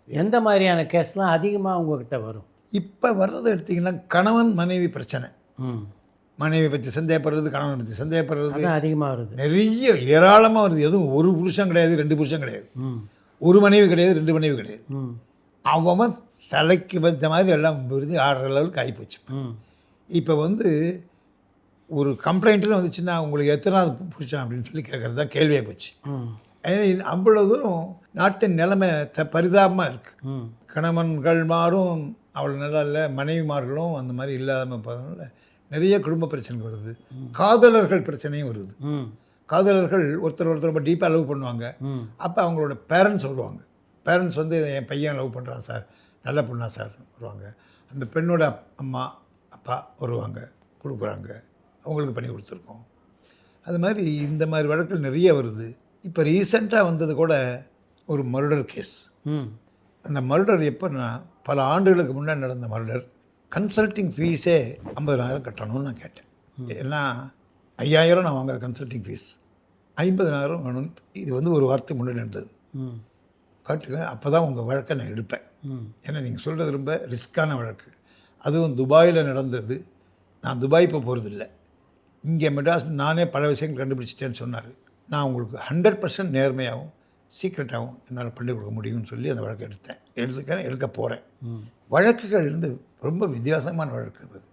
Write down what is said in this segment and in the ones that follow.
எந்த மாதிரியான கேஸ்லாம் அதிகமாக உங்ககிட்ட வரும்? இப்போ வர்றதை எடுத்திங்கன்னா கணவன் மனைவி பிரச்சனை. ம். மனைவி பற்றி சந்தேகப்படுறது, கணவனை பற்றி சந்தேகப்படுறது அதான் அதிகமாக வருது. நிறைய ஏராளமாக வருது. எதுவும் ஒரு புருஷன் கிடையாது, 2 புருஷன் கிடையாது, ம். ஒரு மனைவி கிடையாது, 2 மனைவி கிடையாது. ம். அவன் தலைக்கு வந்த மாதிரி எல்லாம் விருது ஆடுற அளவுக்கு ஆகிப்போச்சு. ம். இப்போ வந்து ஒரு கம்ப்ளைண்ட்டுன்னு வந்துச்சுன்னா உங்களுக்கு எத்தனாவது புருஷன் அப்படின்னு சொல்லி கேட்குறது தான் கேள்வியாக போச்சு. ம். ஏன்னா அவ்வளோ தூரம் நாட்டின் நிலைமை பரிதாபமாக இருக்குது. ம். கணவன்கள் மாறும் அவ்வளோ நல்லா இல்லை, மனைவிமார்களும் அந்த மாதிரி இல்லாமல் போகிறதுனால நிறைய குடும்ப பிரச்சனைகள் வருது. காதலர்கள் பிரச்சனையும் வருது. ம். காதலர்கள் ஒருத்தர் ரொம்ப டீப்பாக லவ் பண்ணுவாங்க. ம். அப்போ அவங்களோட பேரண்ட்ஸ் வருவாங்க. பேரண்ட்ஸ் வந்து என் பையன் லவ் பண்ணுறான் சார், நல்ல பொண்ணா சார் வருவாங்க. அந்த பெண்ணோட அம்மா அப்பா வருவாங்க, கொடுக்குறாங்க, அவங்களுக்கு பண்ணி கொடுத்துருக்கோம். அது மாதிரி இந்த மாதிரி வழக்குகள் நிறைய வருது. இப்போ ரீசெண்டாக வந்தது கூட ஒரு மர்டர் கேஸ். ம். அந்த மர்டர் எப்போன்னா பல ஆண்டுகளுக்கு முன்னாடி நடந்த மர்டர். கன்சல்ட்டிங் ஃபீஸே 50,000 கட்டணும்னு நான் கேட்டேன். ஏன்னா 5,000 நான் வாங்குகிற கன்சல்ட்டிங் ஃபீஸ், 50,000 வேணும். இது வந்து ஒரு வாரத்துக்கு முன்னாடி நடந்தது. ம். காட்டுங்க, அப்போ தான் உங்கள் வழக்கை நான் எடுப்பேன். ம். ஏன்னா நீங்கள் சொல்கிறது ரொம்ப ரிஸ்க்கான வழக்கு. அதுவும் துபாயில் நடந்தது. நான் துபாய் இப்போ போகிறதில்ல, இங்கே மெட்ராஸ் நானே பல விஷயங்கள் கண்டுபிடிச்சிட்டேன்னு சொன்னார். நான் உங்களுக்கு 100% நேர்மையாகவும் சீக்ரெட்டாகவும் என்னால் பண்ணி கொடுக்க முடியும்னு சொல்லி அந்த வழக்கை எடுக்க போகிறேன். வழக்குகள் வந்து ரொம்ப வித்தியாசமான வழக்கு இருக்குது.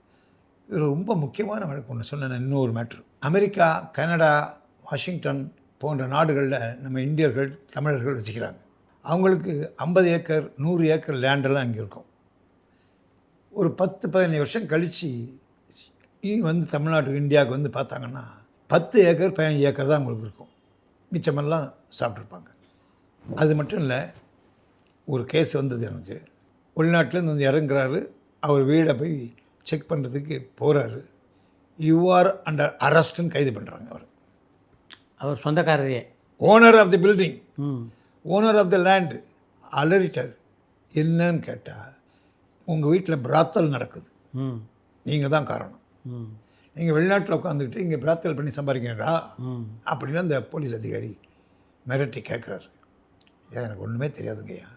இது ரொம்ப முக்கியமான வழக்கு. ஒன்று சொன்னேன், இன்னொரு மேட்ரு. அமெரிக்கா, கனடா, வாஷிங்டன் போன்ற நாடுகளில் நம்ம இந்தியர்கள், தமிழர்கள் வசிக்கிறாங்க. அவங்களுக்கு 50 ஏக்கர் 100 ஏக்கர் லேண்டெல்லாம் இங்கே இருக்கும். ஒரு 10-15 வருஷம் கழித்து வந்து தமிழ்நாட்டுக்கு, இந்தியாவுக்கு வந்து பார்த்தாங்கன்னா 10 ஏக்கர் 15 ஏக்கர் தான் அவங்களுக்கு இருக்கும். மிச்சமெல்லாம் சாப்பிட்ருப்பாங்க. அது மட்டும் இல்லை, ஒரு கேஸ் வந்தது எனக்கு. வெளிநாட்டிலேருந்து வந்து இறங்குறாரு, அவர் வீடை போய் செக் பண்ணுறதுக்கு போகிறாரு. யூ ஆர் அண்டர் அரெஸ்ட்டுன்னு கைது பண்ணுறாங்க. அவர் சொந்தக்காரரே, ஓனர் ஆஃப் தி பில்டிங், ம், ஓனர் ஆஃப் தி லேண்டு அலறிட்டார். என்னன்னு கேட்டால், உங்கள் வீட்டில் பிராத்தல் நடக்குது, ம், நீங்கள் தான் காரணம். ம், நீங்கள் வெளிநாட்டில் உட்காந்துக்கிட்டு இங்கே பிராத்தல் பண்ணி சம்பாதிக்கிறீங்களா ம், அப்படின்னு அந்த போலீஸ் அதிகாரி மிரட்டி கேட்குறாரு. ஏன் எனக்கு ஒன்றுமே தெரியாதுங்கய்யா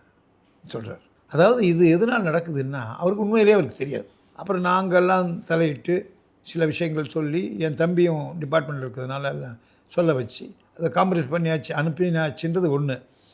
சொல்கிறார். அதாவது இது எதனால் நடக்குதுன்னா அவருக்கு உண்மையிலேயே அவருக்கு தெரியாது. அப்புறம் நாங்கள்லாம் தலையிட்டு சில விஷயங்கள் சொல்லி, என் தம்பியும் டிபார்ட்மெண்ட்டில் இருக்கிறதுனால எல்லாம் சொல்ல வச்சு அதை காம்ப்ரமைஸ் பண்ணியாச்சு, அனுப்பினாச்சுன்றது ஒன்று.